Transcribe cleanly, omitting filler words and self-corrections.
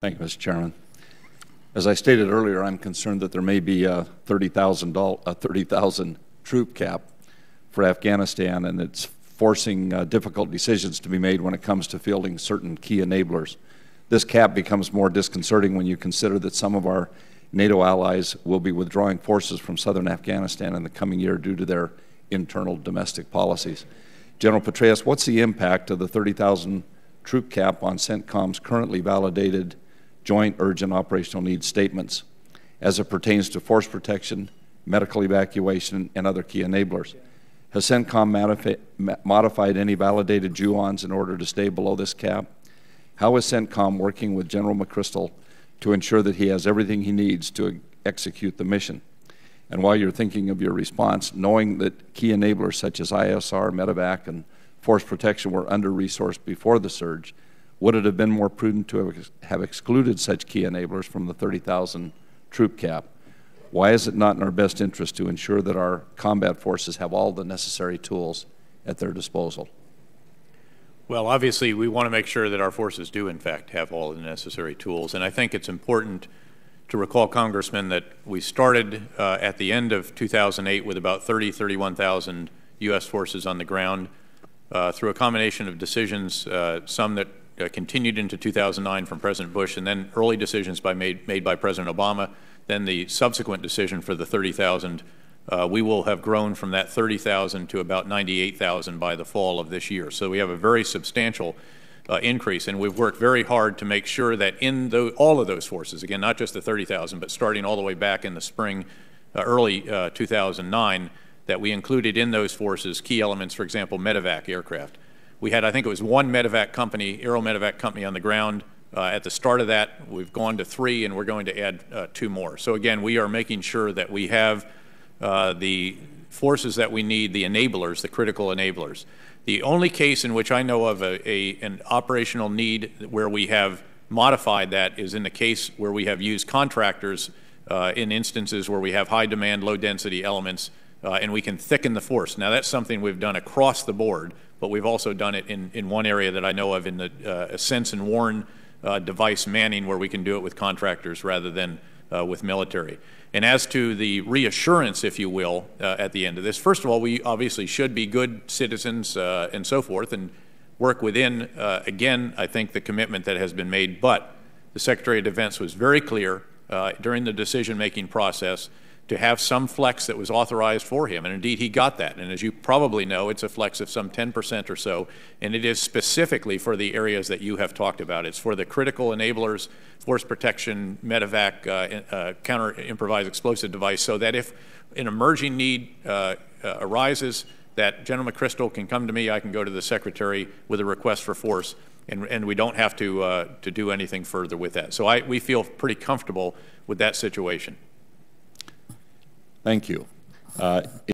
Thank you, Mr. Chairman. As I stated earlier, I'm concerned that there may be a 30,000 troop cap for Afghanistan, and it's forcing difficult decisions to be made when it comes to fielding certain key enablers. This cap becomes more disconcerting when you consider that some of our NATO allies will be withdrawing forces from southern Afghanistan in the coming year due to their internal domestic policies. General Petraeus, what's the impact of the 30,000 troop cap on CENTCOM's currently validated joint urgent operational needs statements as it pertains to force protection, medical evacuation, and other key enablers? Has CENTCOM modified any validated JUONs in order to stay below this cap? How is CENTCOM working with General McChrystal to ensure that he has everything he needs to execute the mission? And while you're thinking of your response, knowing that key enablers such as ISR, medevac, and force protection were under-resourced before the surge, would it have been more prudent to have excluded such key enablers from the 30,000 troop cap? Why is it not in our best interest to ensure that our combat forces have all the necessary tools at their disposal? Well, obviously, we want to make sure that our forces do, in fact, have all the necessary tools. And I think it's important to recall, Congressman, that we started at the end of 2008 with about 31,000 U.S. forces on the ground through a combination of decisions, some that continued into 2009 from President Bush, and then early decisions made by President Obama, then the subsequent decision for the 30,000. We will have grown from that 30,000 to about 98,000 by the fall of this year. So we have a very substantial increase, and we've worked very hard to make sure that in all of those forces, again, not just the 30,000, but starting all the way back in the spring, early 2009, that we included in those forces key elements, for example, medevac aircraft. We had, I think it was one medevac company, aero medevac company on the ground. At the start of that, we've gone to 3, and we're going to add 2 more. So again, we are making sure that we have the forces that we need, the enablers, the critical enablers. The only case in which I know of an operational need where we have modified that is in the case where we have used contractors in instances where we have high demand, low density elements, and we can thicken the force. Now that's something we've done across the board, but we've also done it in one area that I know of in the sense and warn device manning, where we can do it with contractors rather than with military. And as to the reassurance, if you will, at the end of this, first of all, we obviously should be good citizens and so forth and work within, again, I think, the commitment that has been made. But the Secretary of Defense was very clear during the decision-making process to have some flex that was authorized for him, and indeed he got that. And as you probably know, it's a flex of some 10% or so, and it is specifically for the areas that you have talked about. It's for the critical enablers, force protection, medevac, counter-improvised explosive device, so that if an emerging need arises, that General McChrystal can come to me, I can go to the Secretary with a request for force, and we don't have to do anything further with that. So we feel pretty comfortable with that situation. Thank you.